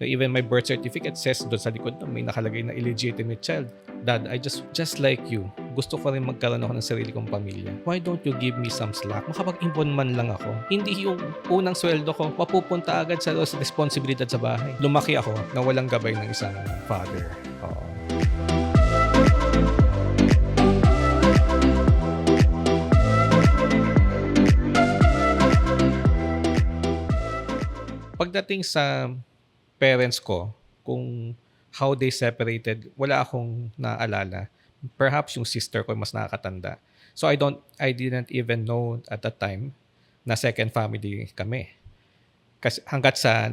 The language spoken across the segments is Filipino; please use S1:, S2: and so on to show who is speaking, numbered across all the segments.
S1: Even my birth certificate says doon sa likod may nakalagay na illegitimate child. Dad, I just like you. Gusto ko rin magkaroon ako ng sarili kong pamilya. Why don't you give me some slack? Makapag-impon man lang ako. Hindi yung unang sweldo ko, mapupunta agad sa responsibilidad sa bahay. Lumaki ako na walang gabay ng isang father. Oo. Pagdating sa parents ko, kung how they separated, wala akong naalala. Perhaps yung sister ko mas nakakatanda. So I didn't even know at that time na second family kami. Kasi hanggat sa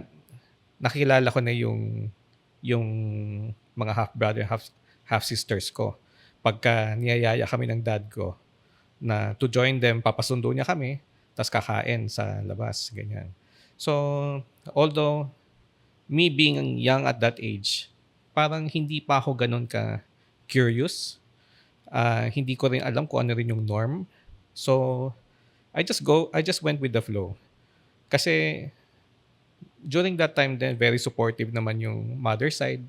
S1: nakilala ko na yung mga half brother, half sisters ko. Pagka niyayaya kami ng dad ko na to join them, papasundo niya kami, tas kakain sa labas, ganyan. So, although me being young at that age, parang hindi pa ako ganun ka curious. Hindi ko rin alam kung ano rin yung norm. So, I just went with the flow. Kasi during that time then very supportive naman yung mother side,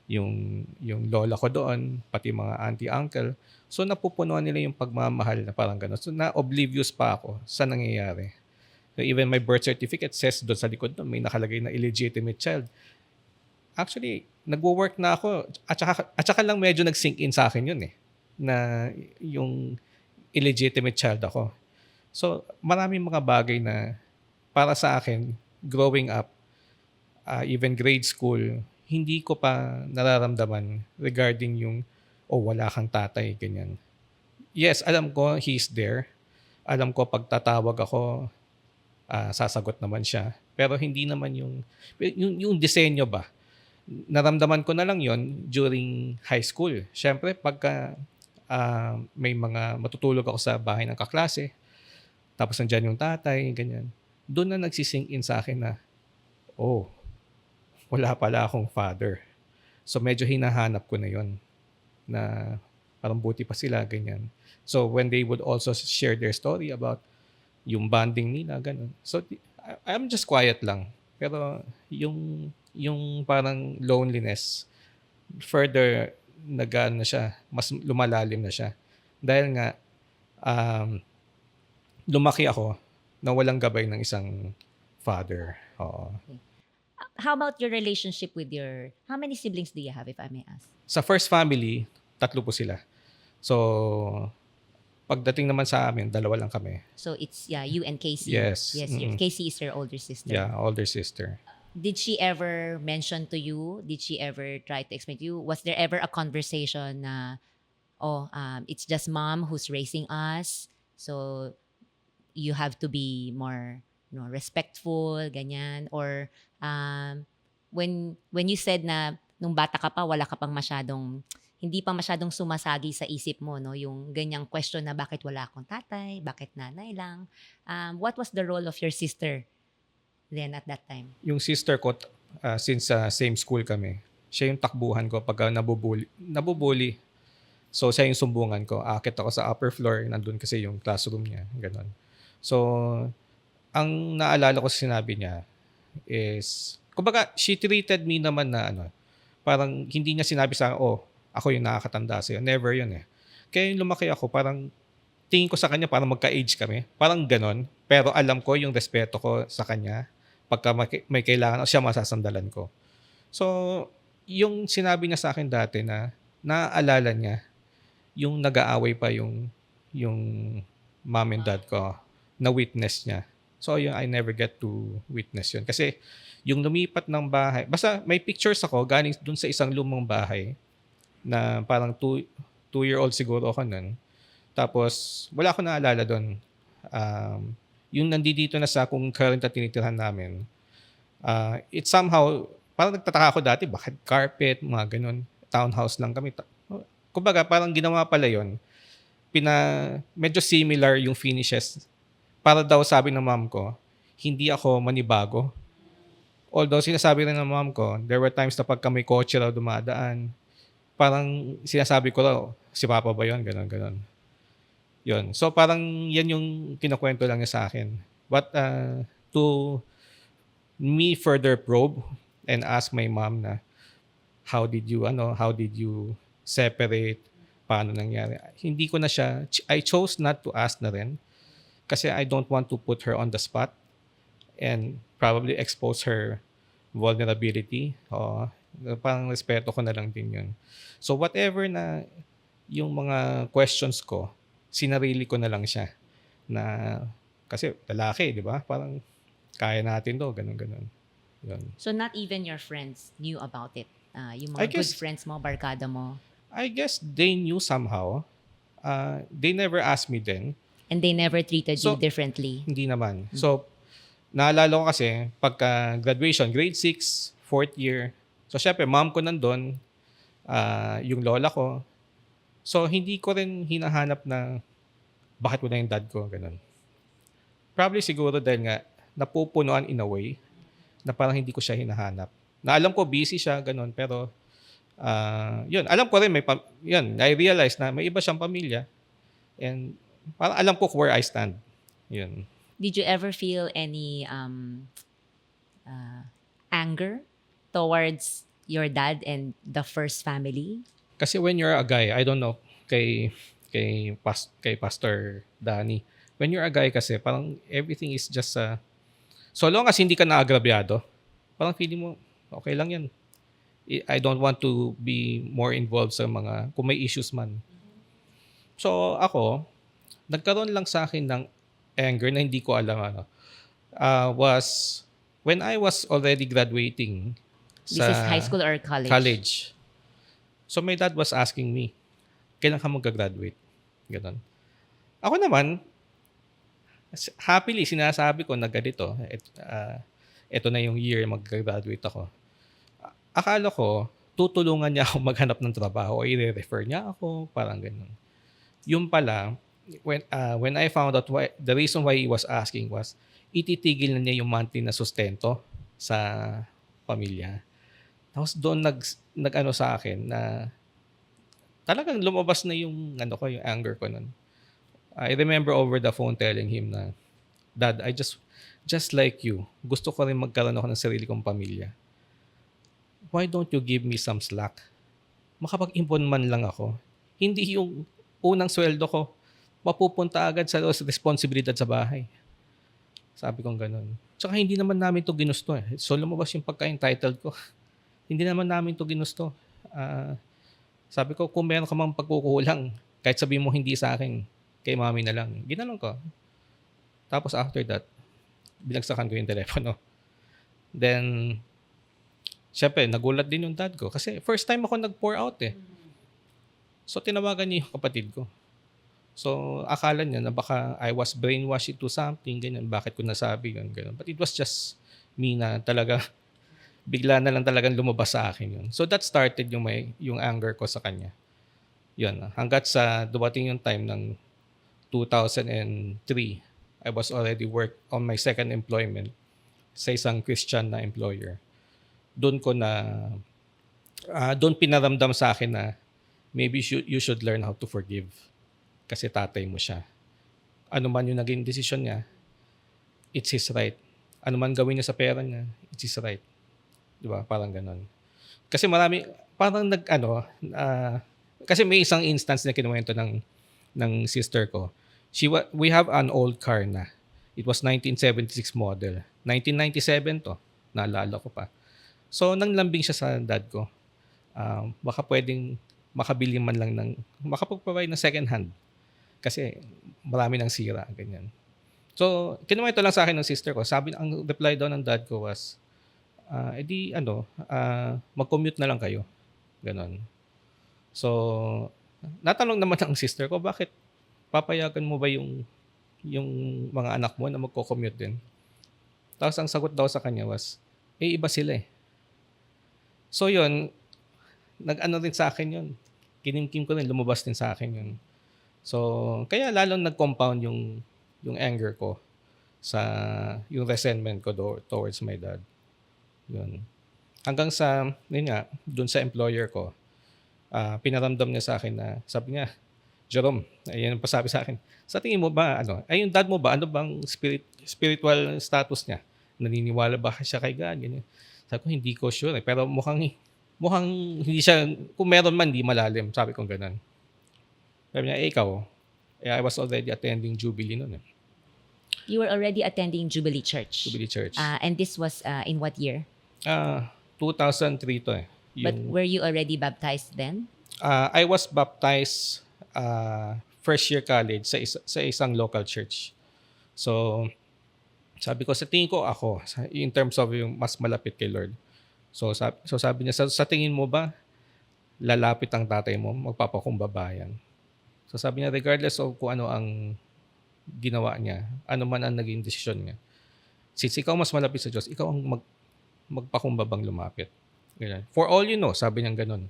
S1: yung lola ko doon, pati mga auntie, uncle. So, napupunuan nila yung pagmamahal na parang ganun. So, na-oblivious pa ako sa nangyayari. So, even my birth certificate says doon sa likod doon may nakalagay na illegitimate child. Actually, nagwo-work na ako at saka lang medyo nag-sink in sa akin yun na yung illegitimate child ako. So, maraming mga bagay na para sa akin, growing up, even grade school, hindi ko pa nararamdaman regarding yung, wala kang tatay, ganyan. Yes, alam ko he's there. Alam ko pag tatawag ako, sasagot naman siya. Pero hindi naman yung disenyo ba. Naramdaman ko na lang yon during high school. Siyempre, pagka may mga matutulog ako sa bahay ng kaklase, tapos nandyan yung tatay, ganyan. Doon na nagsisink in sa akin na, wala pala akong father. So medyo hinahanap ko na yon na parang buti pa sila, ganyan. So when they would also share their story about yung bonding nila, ganun. So, I'm just quiet lang. Pero yung parang loneliness, further na siya, mas lumalalim na siya. Dahil nga, lumaki ako na walang gabay ng isang father. Oo.
S2: How about your relationship with how many siblings do you have, if I may ask?
S1: Sa first family, 3 po sila. So, pagdating naman sa amin, 2 lang kami.
S2: So it's, you and Casey.
S1: Yes.
S2: Yes, Casey is your older sister.
S1: Yeah, older sister.
S2: Did she ever mention to you? Did she ever try to explain to you? Was there ever a conversation na, it's just mom who's raising us, so you have to be more, respectful, ganyan? Or when you said na nung bata ka pa, wala ka pang masyadong, hindi pa masyadong sumasagi sa isip mo, no? Yung ganyang question na bakit wala akong tatay, bakit nanay lang. What was the role of your sister then at that time?
S1: Yung sister ko, since same school kami, siya yung takbuhan ko pagka nabubuli. So, siya yung sumbungan ko. Akit ako sa upper floor, nandun kasi yung classroom niya, gano'n. So, ang naalala ko sa sinabi niya is, kumbaga, she treated me naman na parang hindi niya sinabi sa akin, ako yung nakakatanda sa'yo. Never yun Kaya yung lumaki ako, parang tingin ko sa kanya parang magka-age kami. Parang ganon. Pero alam ko yung respeto ko sa kanya. Pagka may kailangan, siya masasandalan ko. So, yung sinabi niya sa akin dati na naaalala niya, yung nag-aaway pa yung mom and dad ko, na witness niya. So, I never get to witness yun. Kasi yung lumipat ng bahay, basta may pictures ako galing dun sa isang lumang bahay na parang 2-year-old siguro ako nun. Tapos, wala akong naalala doon. Yung nandito na sa kung current na tinitirhan namin, it somehow, parang nagtataka ako dati, bakit carpet, mga ganun, townhouse lang kami. Kumbaga, parang ginawa pala yun. Medyo similar yung finishes. Para daw sabi ng mom ko, hindi ako manibago. Although sinasabi rin ng mom ko, there were times na pagka may kotse raw dumadaan, parang sinasabi ko raw, si Papa ba yun? Ganon. Yun. So parang yan yung kinukwento lang niya sa akin. But to me further probe and ask my mom na, how did you separate? Paano nangyari? Hindi ko na siya I chose not to ask na rin kasi I don't want to put her on the spot and probably expose her vulnerability. Oo, parang respeto ko na lang din 'yun. So whatever na yung mga questions ko, sinarili ko na lang siya na kasi lalaki, 'di ba? Parang kaya natin 'to, gano'n, gano'n. 'Yun.
S2: So not even your friends knew about it. Yung
S1: I
S2: mga good
S1: guess
S2: friends mo, barkada mo,
S1: I guess they knew somehow. They never asked me then.
S2: and they never treated you
S1: So
S2: differently.
S1: hindi naman. So naalala ko kasi pagka graduation, grade 6, fourth year. So syempre mom ko nandun, yung lola ko. So hindi ko rin hinahanap na bakit wala yung dad ko, ganun. Probably siguro dahil nga napupunuan in a way na parang hindi ko siya hinahanap. Na alam ko busy siya, ganun, pero yun, alam ko rin yun, I realize na may iba siyang pamilya and parang alam ko where I stand. Yun.
S2: Did you ever feel any anger towards your dad and the first family?
S1: Kasi when you're a guy, I don't know kay Pastor Danny. When you're a guy kasi parang everything is just so long as hindi ka naagrabyado, parang feeling mo okay lang 'yan. I don't want to be more involved sa mga kung may issues man. So ako, nagkaroon lang sa akin ng anger na hindi ko alam was when I was already graduating
S2: This is high
S1: sa
S2: school or college?
S1: college. So my dad was asking me, kailan ka magka-graduate? Ganon. Ako naman, happily sinasabi ko na ganito, ito na yung year magka-graduate ako. Akala ko, tutulungan niya ako maghanap ng trabaho o i-refer niya ako, parang ganun. Yung pala, when I found out the reason why he was asking was, ititigil na niya yung monthly na sustento sa pamilya. Tapos doon nag-ano sa akin na talagang lumabas na yung yung anger ko nun. I remember over the phone telling him na, Dad, I just like you, gusto ko rin magkaroon ako ng sarili kong pamilya. Why don't you give me some slack? Makapag-impon man lang ako. Hindi yung unang sweldo ko, mapupunta agad sa responsibilidad sa bahay. Sabi kong ganun. Tsaka hindi naman namin to ginusto eh. So lumabas yung pagka-entitled ko. Hindi naman namin to ginusto. Sabi ko, kung meron ka mang pagkukulang, kahit sabihin mo hindi sa akin, kay mami na lang. Ginanon ko. Tapos after that, binagsakan ko yung telepono. Then, syempre, nagulat din yung dad ko. Kasi first time ako nag-pour out eh. So, tinawagan niya yung kapatid ko. So, akala niya na baka I was brainwashed into something, ganyan. Bakit ko nasabi yun, ganyan. But it was just me na talaga, bigla na lang talagang lumabas sa akin yun. So, that started yung anger ko sa kanya. Yun. Hanggat sa dumating yung time ng 2003, I was already work on my second employment sa isang Christian na employer. Doon pinaramdam sa akin na maybe you should learn how to forgive. Kasi tatay mo siya. Ano man yung naging desisyon niya, it's his right. Ano man gawin niya sa pera niya, it's his right. Di ba? Parang ganon. Kasi kasi may isang instance na kinuwento ng sister ko. We have an old car na. It was 1976 model. 1997 to. Naalala ko pa. So, nang lambing siya sa dad ko, baka pwedeng makabili man lang makapag-provide ng second hand. Kasi marami nang sira, ganyan. So, kinuwento lang sa akin ng sister ko. Ang reply daw ng dad ko was, mag-commute na lang kayo. Ganon. So, natanong naman ang sister ko, bakit papayagan mo ba yung mga anak mo na magko-commute din? Tapos ang sagot daw sa kanya was, iba sila eh. So yun, nag-ano rin sa akin yun. Kinimkim ko rin, lumabas din sa akin yun. So, kaya lalong nag-compound yung anger ko sa yung resentment ko towards my dad. Yun. Hanggang sa, dun sa employer ko, pinaramdam niya sa akin na, sabi niya, Jerome, ayan ang pasabi sa akin, sa tingin mo ba, yung dad mo ba, ano bang spiritual status niya? Naniniwala ba siya kay God? Ganyan. Sabi ko, "Hindi ko sure, eh, pero mukhang mukhang hindi siya kung meron man, hindi malalim." Sabi kong gano'n. Sabi niya, "Eh, ikaw?" Eh, I was already attending Jubilee no'n, eh,
S2: You were already attending Jubilee Church.
S1: Jubilee Church.
S2: And this was in what year?
S1: 2003 'to, eh,
S2: But
S1: yung
S2: were you already baptized then?
S1: I was baptized, first year college sa isang local church. So, sabi ko, sa tingin ko ako, in terms of yung mas malapit kay Lord. So sabi niya, sa tingin mo ba, lalapit ang tatay mo, magpapakumbaba yan? So sabi niya, regardless of kung ano ang ginawa niya, ano man ang naging desisyon niya, since ikaw mas malapit sa Diyos, ikaw ang magpakumbabang lumapit. Ganyan. For all you know, sabi niya ganun.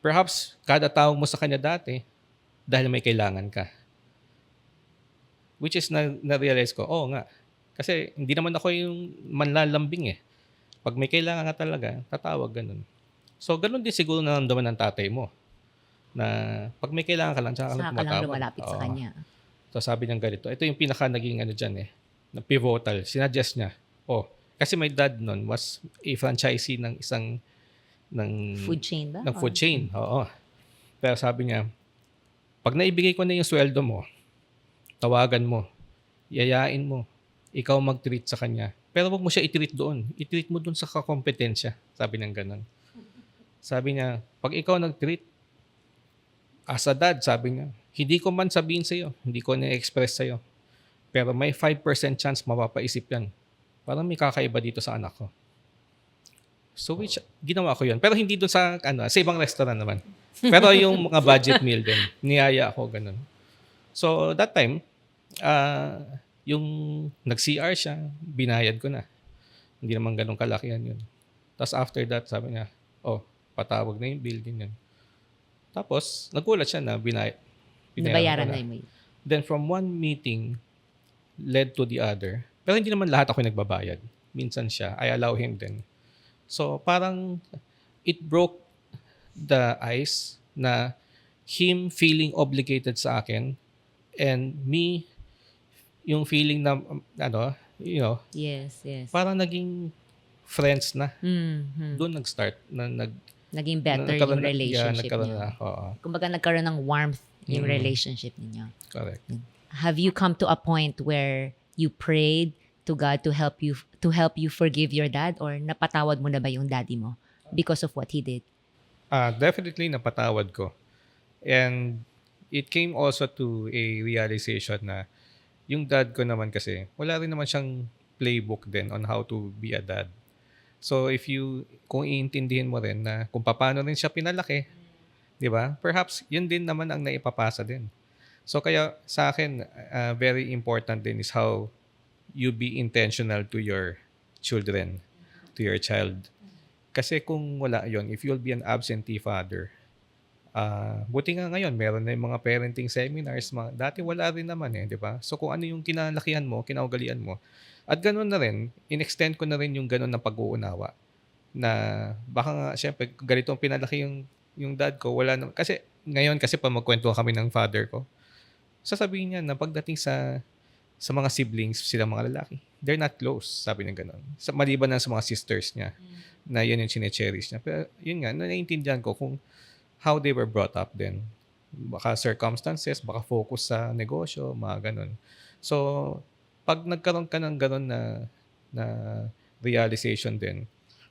S1: Perhaps, kada tawag mo sa kanya dati, dahil may kailangan ka. Which is, na-realize ko, oo nga. Kasi hindi naman ako yung manlalambing, eh. Pag may kailangan ka talaga, tatawag ganun. So, ganun din siguro naramdaman ng tatay mo. Na pag may kailangan ka lang, tsaka ka lang
S2: Saka ka lang
S1: tumatawag.
S2: lumalapit sa
S1: Oo.
S2: kanya.
S1: So, sabi niya ganito. Ito yung pinaka naging ano dyan, eh. Na pivotal. Sinuggest niya. Kasi my dad nun was a franchisee ng isang
S2: Food chain ba?
S1: ng food chain. Oo. Pero sabi niya, pag naibigay ko na yung sweldo mo, tawagan mo, yayain mo, ikaw mag-treat sa kanya. Pero wag mo siya i-treat doon. I-treat mo doon sa kakompetensya. Sabi niya ganun. Sabi niya, pag ikaw nag-treat, as a dad, sabi niya, hindi ko man sabihin sa'yo, hindi ko na-express sa'yo. Pero may 5% chance mapapaisip yan. Parang may kakaiba dito sa anak ko. So which, ginawa ko yun. Pero hindi doon sa ibang restaurant naman. Pero yung mga budget meal din, niyaya ako ganun. So that time, yung nag-CR siya, binayad ko na. Hindi naman ganun kalakihan yun. Tapos after that, sabi niya, patawag na yung bill din yun. Tapos, nagulat siya na
S2: Nabayaran
S1: ko
S2: na yun.
S1: Then from one meeting, led to the other. Pero hindi naman lahat ako nagbabayad. Minsan siya, I allow him din. So parang it broke the ice na him feeling obligated sa akin and me yung feeling na
S2: Yes.
S1: parang naging friends na.
S2: Mhm.
S1: Doon nag-start
S2: Naging better yung relationship
S1: nagkaroon
S2: niyo.
S1: na. Oo,
S2: Kumbaga nagkaroon ng warmth yung relationship ninyo.
S1: correct.
S2: Have you come to a point where you prayed to God to help you forgive your dad, or napatawad mo na ba yung daddy mo because of what he did?
S1: Definitely napatawad ko. And it came also to a realization na yung dad ko naman kasi, wala rin naman siyang playbook din on how to be a dad. So kung iintindihin mo rin na kung paano rin siya pinalaki, di ba? Perhaps yun din naman ang naipapasa din. So kaya sa akin, very important din is how you be intentional to your children, to your child. Kasi kung wala yon, if you'll be an absentee father, buti nga ngayon, meron na yung mga parenting seminars. Dati wala rin naman di ba? So kung ano yung kinalakihan mo, kinaugalian mo, at ganoon na rin, in-extend ko na rin yung ganoon na pag-uunawa. Na baka nga, syempre, ganito ang pinalaki yung dad ko, wala na, kasi ngayon, kasi pag magkwento kami ng father ko, sasabihin niya na pagdating sa mga siblings, sila mga lalaki, they're not close, sabi niya gano'n. Maliban na sa mga sisters niya, na yun yung chine-cherish niya. Pero yun nga, naiintindihan ko kung how they were brought up din. Baka circumstances, baka focus sa negosyo, mga gano'n. So, pag nagkaroon ka ng gano'n na realization din,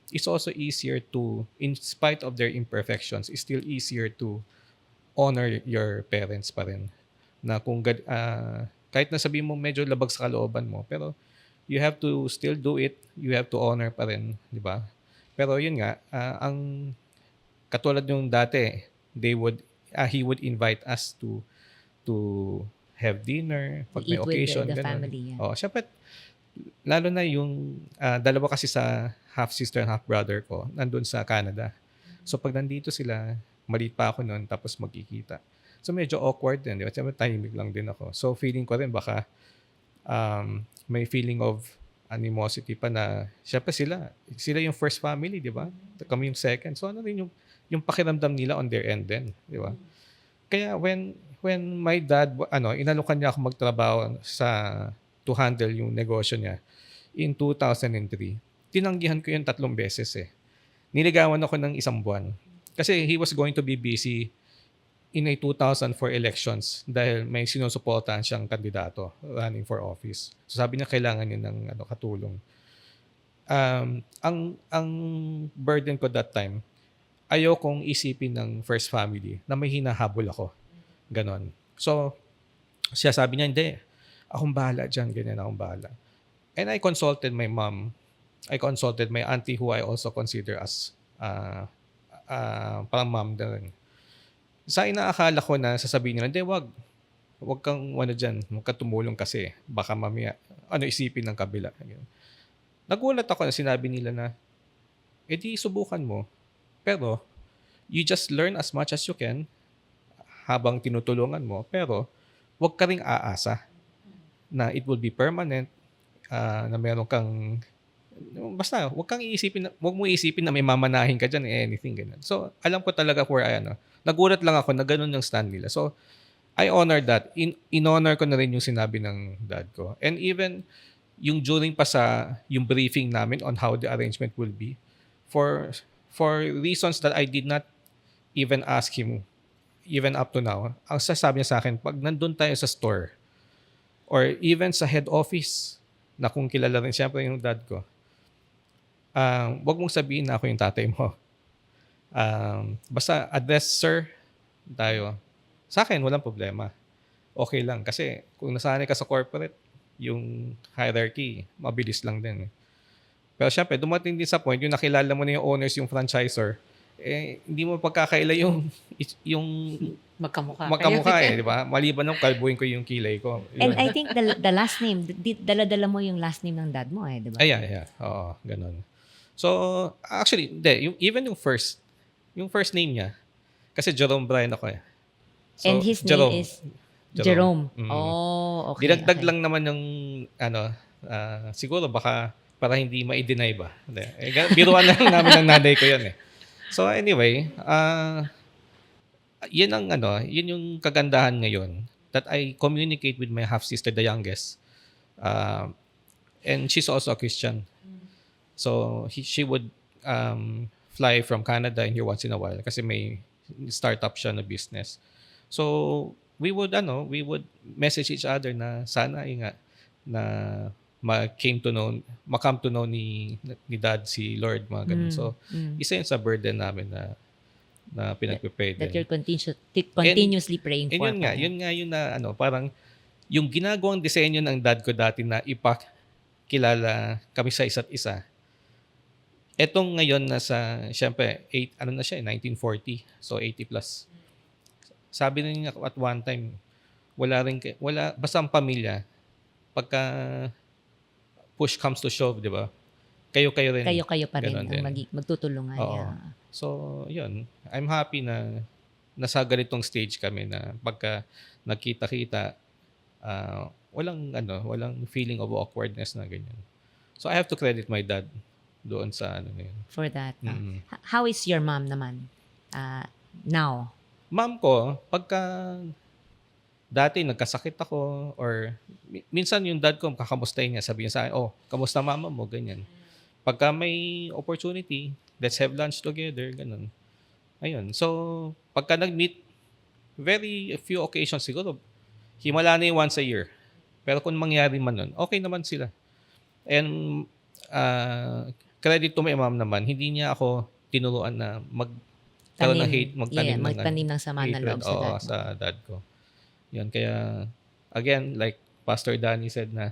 S1: it's also easier to, in spite of their imperfections, it's still easier to honor your parents pa rin. Na kung kahit na sabihin mo medyo labag sa kalooban mo, pero you have to still do it, you have to honor pa rin, di ba? Pero yun nga, ang katulad yung dati, he would invite us to have dinner pag may
S2: Eat with
S1: occasion,
S2: the
S1: ganun.
S2: family. Yeah.
S1: Syempre, lalo na yung dalawa kasi sa half sister and half brother ko nandun sa Canada. So pag nandito sila, maliit pa ako noon, tapos magkikita. So medyo awkward din, di ba? Siyempre tahimik lang din ako. So feeling ko rin baka may feeling of animosity pa na siyempre sila yung first family, di ba? Kami yung second. So ano rin yung pakiramdam nila on their end din, di ba? Kaya when my dad, inalukan niya ako magtrabaho to handle yung negosyo niya in 2003. tinanggihan ko yun 3 beses eh. Niligawan ako ng 1 buwan. Kasi he was going to be busy in a 2004 elections dahil may sinusuportahan siyang kandidato running for office. So sabi niya kailangan niya ng katulong. Ang burden ko that time, ayaw kong isipin ng first family na may hinahabol ako. Ganon. So, siya sabi niya, hindi, akong bahala dyan, ganyan akong bahala. And I consulted my mom. I consulted my auntie who I also consider as parang mom din. Sa inaakala ko na sasabihin nila, hindi, wag kang dyan, wag kang tumulong kasi baka mamaya, isipin ng kabila. Ganyan. Nagulat ako na sinabi nila na, edi subukan mo. Pero, you just learn as much as you can habang tinutulungan mo. Pero, wag ka ring aasa na it will be permanent, na meron kang, basta, wag mo isipin na may mamanahin ka dyan, anything, ganyan. So, alam ko talaga nagulat lang ako na ganun yung stand nila. So, I honor that. In-honor ko na rin yung sinabi ng dad ko. And even, yung during pa yung briefing namin on how the arrangement will be, for reasons that I did not even ask him, even up to now, ang sasabi niya sa akin, pag nandun tayo sa store, or even sa head office, na kung kilala rin siyempre yung dad ko, wag mong sabihin na ako yung tatay mo. Basta address sir tayo. Sa akin, walang problema. Okay lang. Kasi kung nasanay ka sa corporate, yung hierarchy, mabilis lang din. Pero syempre, dumating din sa point, yung nakilala mo na yung owners, yung franchisor, hindi mo pagkakaila yung magkamukha di ba? Maliban nung kalbuhin ko yung kilay ko.
S2: And I think the last name, dala-dala mo yung last name ng dad mo di ba?
S1: Yeah. Oo, ganun. So, actually, even yung first name niya, kasi Jerome Bryan ako eh. So,
S2: and his name is Jerome. Oh, okay.
S1: Dinagdag lang naman yung, siguro baka para hindi ma-deny ba. Biruan lang namin ng nanay ko yan eh. So anyway, yun yung kagandahan ngayon that I communicate with my half-sister, the youngest. And she's also a Christian. So she would fly from Canada in here once in a while kasi may startup siya na business. So we would message each other na sana na ma-come to know ni dad si Lord, mga ganun. So isa yun sa burden namin na pinagpe-pray din.
S2: That you're continuously praying for.
S1: Yun nga yun na parang yung ginagawang disenyo ng dad ko dati na ipakilala kami sa isa't isa. Etong ngayon syempre 1940, so 80 plus. Sabi niya at one time, basta ang pamilya, pagka push comes to shove, di ba? Kayo-kayo rin.
S2: Kayo-kayo pa rin
S1: ang
S2: magtutulungan.
S1: Yeah. So, yun. I'm happy na nasa ganitong stage kami na pagka nagkita-kita, walang feeling of awkwardness na ganyan. So, I have to credit my dad doon sa na yun.
S2: For that. How is your mom naman now?
S1: Mom ko, pagka dati nagkasakit ako or minsan yung dad ko kakamustahin niya, sabihin sa akin, kamusta mama mo, ganyan. Pagka may opportunity, let's have lunch together, ganun. Ayun. So, pagka nag-meet, very few occasions siguro, himala na yung once a year. Pero kung mangyari man nun, okay naman sila. And credit to my mom naman, hindi niya ako tinuruan na
S2: magtanim ng sama ng loob
S1: sa dad ko. Yan, kaya again, like Pastor Danny said na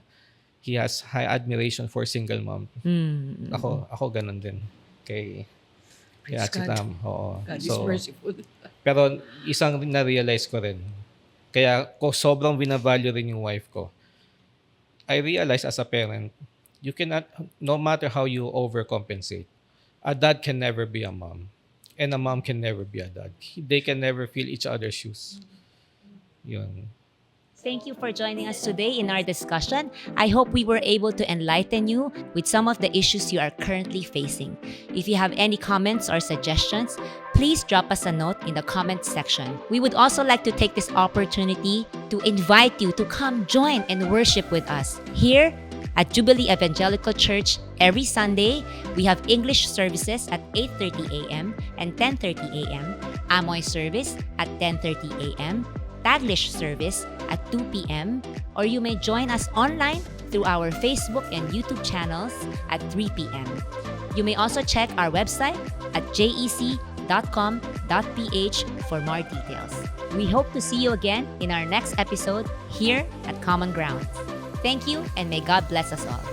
S1: he has high admiration for single mom. Ako ganun din kay Ate Tam. Oo.
S3: God is merciful.
S1: Pero isang na-realize ko rin, kaya ko sobrang binavalue rin yung wife ko. I realize as a parent, you cannot, no matter how you overcompensate, a dad can never be a mom. And a mom can never be a dad. They can never fill each other's shoes. Yun.
S2: Thank you for joining us today in our discussion. I hope we were able to enlighten you with some of the issues you are currently facing. If you have any comments or suggestions, please drop us a note in the comment section. We would also like to take this opportunity to invite you to come join and worship with us here At Jubilee Evangelical Church, every Sunday, we have English services at 8:30 a.m. and 10:30 a.m., Amoy service at 10:30 a.m., Taglish service at 2 p.m., or you may join us online through our Facebook and YouTube channels at 3 p.m. You may also check our website at jec.com.ph for more details. We hope to see you again in our next episode here at Common Ground. Thank you, and may God bless us all.